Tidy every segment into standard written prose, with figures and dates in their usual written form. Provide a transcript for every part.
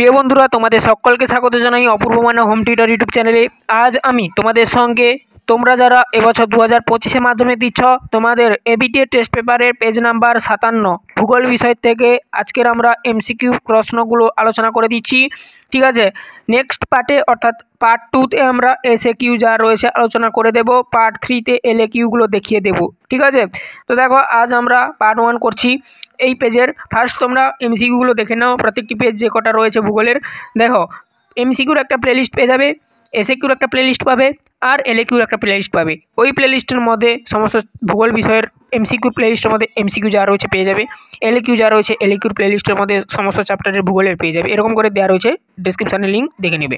প্রিয় বন্ধুরা, তোমাদের সকলকে স্বাগত জানাই অপূর্ব মানব হোম টিউটর ইউটিউব চ্যানেলে। আজ আমি তোমাদের সঙ্গে তোমরা যারা এবছর 2025 মাধ্যমে দিচ্ছ, তোমাদের এবিটিএ টেস্ট পেপারের পেজ নাম্বার 57 ভূগোল বিষয় থেকে আজকের আমরা এমসিকিউ প্রশ্নগুলো আলোচনা করে দিচ্ছি। ঠিক আছে, নেক্সট পার্টে অর্থাৎ পার্ট 2তে আমরা এসএকিউ যা রয়েছে আলোচনা করে দেব, পার্ট 3তে এলএকিউগুলো দেখিয়ে দেব। ঠিক আছে, তো দেখো আজ আমরা পার্ট 1 করছি। এই পেজের ফার্স্ট তোমরা এমসিকিউগুলো দেখে নাও, প্রত্যেকটি পেজ যে কটা রয়েছে ভূগোলের। দেখো, এমসিকিউর একটা প্লেলিস্ট পেয়ে যাবে, এসএকিউর একটা প্লেলিস্ট পাবে, আর এলএকিউর একটা প্লেলিস্ট পাবে। ওই প্লেলিস্টের মধ্যে সমস্ত ভূগোল বিষয়ের এমসিকিউ প্লেলিস্টের মধ্যে এমসিকিউ যা রয়েছে পেয়ে যাবে, এলএকিউ যা রয়েছে এলএকিউর প্লেলিস্টের মধ্যে সমস্ত চ্যাপ্টারের ভূগোলের পেয়ে যাবে। এরকম করে দেওয়া রয়েছে, ডেসক্রিপশানে লিঙ্ক দেখে নেবে।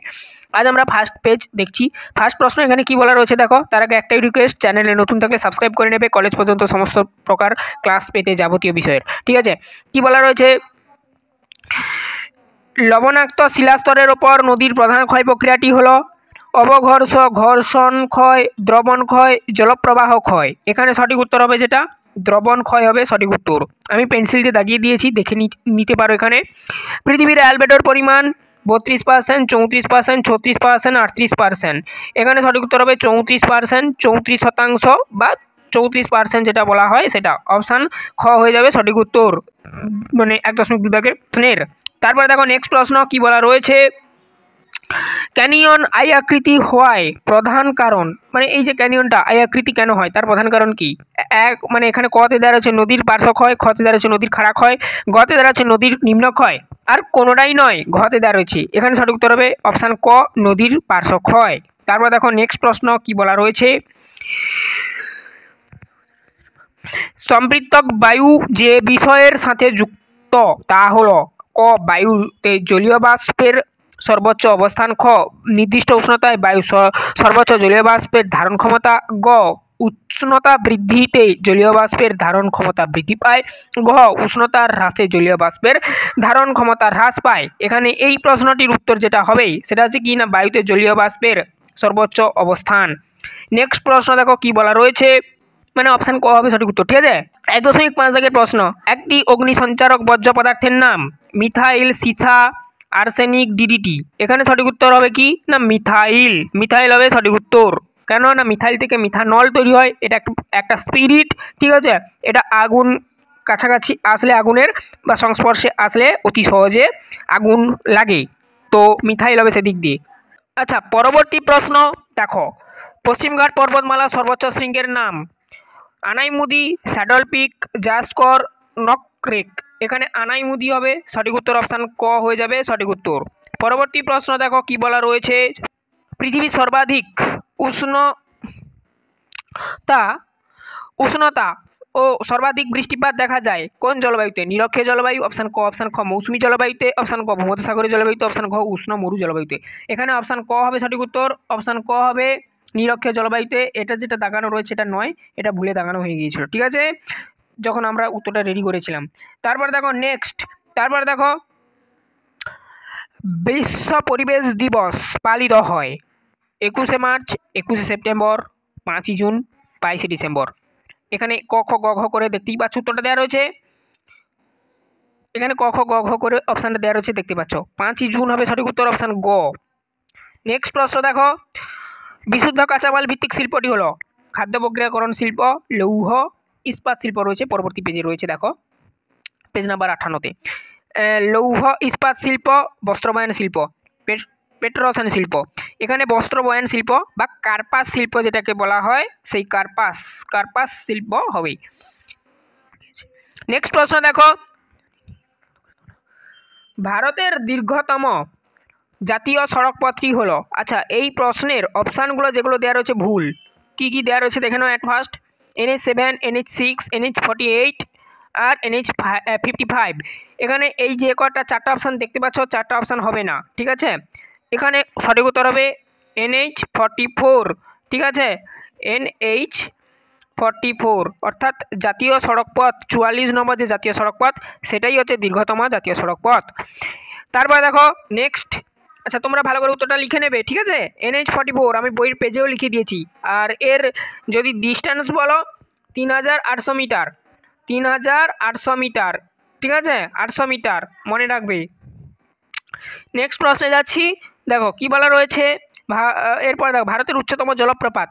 আজ আমরা ফার্স্ট পেজ দেখছি। ফার্স্ট প্রশ্ন এখানে কি বলা রয়েছে দেখো, তার আগে একটাই রিকোয়েস্ট, চ্যানেলে নতুন থাকলে সাবস্ক্রাইব করে নেবে কলেজ পর্যন্ত সমস্ত প্রকার ক্লাস পেতে যাবতীয় বিষয়ের। ঠিক আছে, কি বলা রয়েছে, লবণাক্ত শিলাস্তরের ওপর নদীর প্রধান ক্ষয় প্রক্রিয়াটি হলো অবঘর্ষ, ঘর্ষণ ক্ষয়, দ্রবণ ক্ষয়, জলপ্রবাহ ক্ষয়। এখানে সঠিক উত্তর হবে যেটা দ্রবণ ক্ষয় হবে সঠিক উত্তর। আমি পেন্সিল দিয়ে দাগিয়ে দিয়েছি, দেখে নিতে পারো। এখানে পৃথিবীর অ্যালবেডোর পরিমাণ 32%, 34%, 36%, 38%। এখানে সঠিক উত্তর হবে 34%, 34% বা 34% যেটা বলা হয় সেটা অপশান খ হয়ে যাবে সঠিক উত্তর, মানে 1.2 ভাগের প্রশ্নের। তারপরে দেখো নেক্সট প্রশ্ন কি বলা রয়েছে, ক্যানিয়ন আই আকৃতি হওয়ায় প্রধান কারণ, মানে এই যে ক্যানিয়নটা আই আকৃতি কেন হয় তার প্রধান কারণ কি? মানে এখানে কতে দেওয়া রয়েছে নদীর পার্শ্ব ক্ষয়, খতে দেওয়া রয়েছে নদীর খাড়া ক্ষয়, গতে দেওয়া রয়েছে নদীর নিম্ন ক্ষয়, আর কোনোটাই নয়, ঘতে দেওয়া রয়েছে। এখানে সঠিক উত্তর হবে অপশান ক, নদীর পার্শ্ব ক্ষয়। তারপর দেখো নেক্সট প্রশ্ন কি বলা রয়েছে, সম্পৃক্তক বায়ু যে বিষয়ের সাথে যুক্ত তা হলো ক, বায়ুতে জলীয় বাষ্পের সর্বোচ্চ অবস্থান, খ, নির্দিষ্ট উষ্ণতায় বায়ু সর্বোচ্চ জলীয় বাষ্পের ধারণ ক্ষমতা, গ, উষ্ণতা বৃদ্ধিতে জলীয় বাষ্পের ধারণ ক্ষমতা বৃদ্ধি পায়, ঘ, উষ্ণতার হ্রাসে জলীয় বাষ্পের ধারণ ক্ষমতা হ্রাস পায়। এখানে এই প্রশ্নটির উত্তর যেটা হবে সেটা হচ্ছে কি না, বায়ুতে জলীয় বাষ্পের সর্বোচ্চ অবস্থান। নেক্সট প্রশ্ন দেখো কি বলা রয়েছে, মানে অপশান ক হবে সঠিক উত্তর। ঠিক আছে, 1.5 দাগের প্রশ্ন, একটি অগ্নিসঞ্চারক বর্জ্য পদার্থের নাম মিথাইল, সীসা, আর্সেনিক, ডিডিটি। এখানে সঠিক উত্তর হবে কি না, মিথাইল। মিথাইল হবে সঠিক উত্তর। কেন না, মিথাইল থেকে মিথানল তৈরি হয়, এটা একটা স্পিরিট। ঠিক আছে, এটা আগুন কাছাকাছি আসলে, আগুনের বা সংস্পর্শে আসলে অতি সহজে আগুন লাগে, তো মিথাইল হবে সেদিক দিয়ে। আচ্ছা, পরবর্তী প্রশ্ন দেখো, পশ্চিমঘাট পর্বতমালা সর্বোচ্চ শৃঙ্গের নাম আনাইমুদি, স্যাডল পিক, জাস্কর, নকরেক। এখানে আনাইমুদি হবে সঠিক উত্তর, অপশান ক হয়ে যাবে সঠিক উত্তর। পরবর্তী প্রশ্ন দেখো কি বলা রয়েছে, পৃথিবীর সর্বাধিক উষ্ণতা ও সর্বাধিক বৃষ্টিপাত দেখা যায় কোন জলবায়ুতে? নিরক্ষীয় জলবায়ু, অপশান ক, অপশান খ মৌসুমী জলবায়ুতে, অপশান ক ভূমধ্যসাগরীয় জলবায়ুতে, অপশান ঘ উষ্ণ মরু জলবায়ুতে। এখানে অপশান ক হবে সঠিক উত্তর, অপশান ক হবে নিরক্ষীয় জলবায়ুতে। এটা যেটা দাগানো রয়েছে এটা নয়, এটা ভুলে দাগানো হয়ে গিয়েছিল। ঠিক আছে, যখন আমরা উত্তরটা রেডি করেছিলাম। তারপর দেখো নেক্সট, তারপর দেখো বিশ্ব পরিবেশ দিবস পালিত হয় 21শে মার্চ, 21শে সেপ্টেম্বর, 5ই জুন, 22শে ডিসেম্বর। এখানে ক খ গ ঘ করে দেখতেই পাচ্ছ উত্তরটা দেওয়া রয়েছে। এখানে ক খ গ ঘ করে অপশানটা দেওয়া রয়েছে দেখতে পাচ্ছ, 5ই জুন হবে সঠিক উত্তর, অপশান গ। নেক্সট প্রশ্ন দেখো, বিশুদ্ধ কাঁচামাল ভিত্তিক শিল্পটি হলো খাদ্য প্রক্রিয়াকরণ শিল্প, লৌহ, ইস্পাত শিল্প রয়েছে পরবর্তী পেজে রয়েছে, দেখো পেজ নাম্বার 58তে। লৌহ ইস্পাত শিল্প, বস্ত্রবয়ন শিল্প, পেট্রোরসায়ন শিল্প। এখানে বস্ত্রবয়ন শিল্প বা কার্পাস শিল্প যেটাকে বলা হয়, সেই কার্পাস শিল্প হবে। নেক্সট প্রশ্ন দেখো, ভারতের দীর্ঘতম জাতীয় সড়ক পথটি হলো, আচ্ছা এই প্রশ্নের অপশানগুলো যেগুলো দেওয়া রয়েছে ভুল, কি কি দেওয়া রয়েছে দেখে নাও। At first NH7, NH6, NH48 R NH55। এখানে এই যে কটা চারটা অপশান দেখতে পাচ্ছ, চারটা অপশান হবে না। ঠিক আছে, এখানে সঠিক উত্তর হবে NH44। ঠিক আছে, NH44 অর্থাৎ জাতীয় সড়ক পথ 44 নম্বর যে জাতীয় সড়ক পথ সেটাই হচ্ছে দীর্ঘতম জাতীয় সড়ক পথ। তারপরে দেখো নেক্সট, আচ্ছা তোমরা ভালো করে উত্তরটা লিখে নেবে। ঠিক আছে, NH44 আমি বইয়ের পেজেও লিখে দিয়েছি। আর এর যদি ডিস্টেন্স বলো 3800 মিটার, 3800 মিটার। ঠিক আছে, 800 মিটার মনে রাখবে। নেক্সট প্রশ্নে যাচ্ছি। দেখো কি বলা রয়েছে, এরপর দেখো ভারতের উচ্চতম জলপ্রপাত।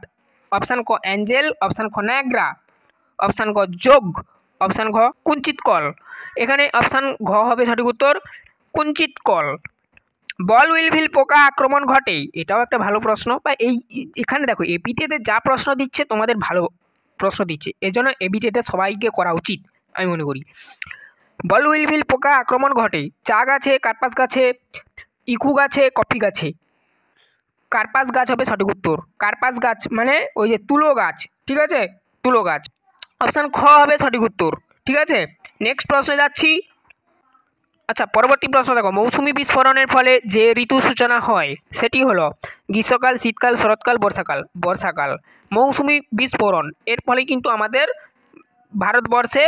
অপশান ক অ্যাঞ্জেল, অপশান খ নায়াগ্রা, অপশান ক যোগ, অপশান ঘ কুঞ্চিত কল। এখানে অপশান ঘ হবে সঠিক উত্তর, কুঞ্চিত কল। বল উইলভিল পোকা আক্রমণ ঘটে, এটাও একটা ভালো প্রশ্ন। বা এখানে দেখো এবিটিতে যা প্রশ্ন দিচ্ছে তোমাদের ভালো প্রশ্ন দিচ্ছে, এর জন্য এবিটিতে সবাইকে করা উচিত আমি মনে করি। বল উইলভিল পোকা আক্রমণ ঘটে চা গাছে, কার্পাস গাছে, ইকু গাছে, কফি গাছে। কার্পাস গাছ হবে সঠিক উত্তর। কার্পাস গাছ মানে ওই যে তুলো গাছ, ঠিক আছে, তুলো গাছ। অপশান খ হবে সঠিক উত্তর, ঠিক আছে। নেক্সট প্রশ্নে যাচ্ছি। আচ্ছা, পরবর্তী প্রশ্ন দেখো, মৌসুমি বিস্ফোরণের ফলে যে ঋতু সূচনা হয় সেটি হলো গ্রীষ্মকাল, শীতকাল, শরৎকাল, বর্ষাকাল। বর্ষাকাল। মৌসুমি বিস্ফোরণ এর ফলে কিন্তু আমাদের ভারতবর্ষে,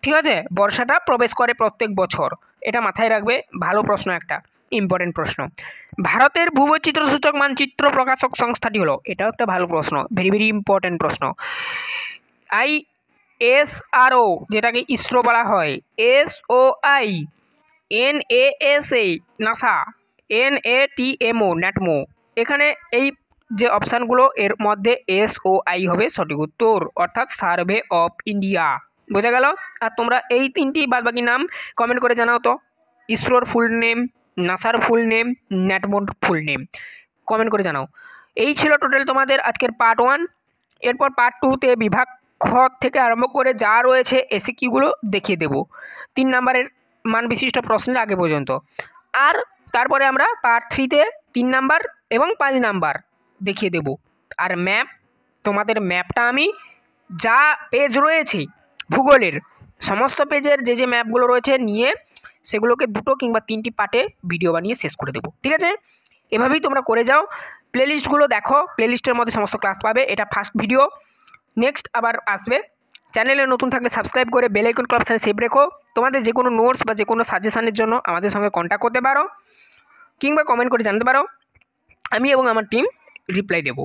ঠিক আছে, বর্ষাটা প্রবেশ করে প্রত্যেক বছর। এটা মাথায় রাখবে, ভালো প্রশ্ন, একটা ইম্পর্টেন্ট প্রশ্ন। ভারতের ভূবৈচিত্র্য সূচক মানচিত্র প্রকাশক সংস্থাটি হলো, এটাও একটা ভালো প্রশ্ন, ভেরি ভেরি ইম্পর্টেন্ট প্রশ্ন। ISRO, যেটাকে ইসরো বলা হয়, SOI, NASA, নাসা, NATMO, ন্যাটমো। এখানে এই যে অপশানগুলো এর মধ্যে SOI হবে সঠিক উত্তর, অর্থাৎ সার্ভে অফ ইন্ডিয়া। বোঝা গেল? আর তোমরা এই তিনটি বাদবাকি নাম কমেন্ট করে জানাও তো, ইসরোর ফুল নেম, নাসার ফুল নেম, ন্যাটমোর ফুল নেম, কমেন্ট করে জানাও। এই ছিল টোটাল তোমাদের আজকের পার্ট 1। এরপর পার্ট 2তে বিভাগ খ থেকে আরম্ভ করে যা রয়েছে এসিকিউগুলো দেখিয়ে দেব, 3 নাম্বারের মান বিশিষ্ট প্রশ্নের আগে পর্যন্ত। আর তারপরে আমরা পার্ট 3তে 3 নাম্বার এবং 5 নাম্বার দেখিয়ে দেব। আর ম্যাপ, তোমাদের ম্যাপটা আমি যা পেজ রয়েছে ভূগোলের সমস্ত পেজের যে ম্যাপগুলো রয়েছে নিয়ে সেগুলোকে 2 কিংবা 3টি পার্টে ভিডিও বানিয়ে শেষ করে দেবো, ঠিক আছে। এভাবেই তোমরা করে যাও। প্লেলিস্টগুলো দেখো, প্লেলিস্টের মধ্যে সমস্ত ক্লাস পাবে। এটা ফার্স্ট ভিডিও, নেক্সট আবার আসবে। চ্যানেলে নতুন থাকলে সাবস্ক্রাইব করে বেল আইকন অপশানে সেভ রেখো। তোমাদের যে কোনো নোটস বা যে কোনো সাজেশানের জন্য আমাদের সঙ্গে কন্ট্যাক্ট করতে পারো কিংবা কমেন্ট করে জানতে পারো, আমি এবং আমার টিম রিপ্লাই দেবো।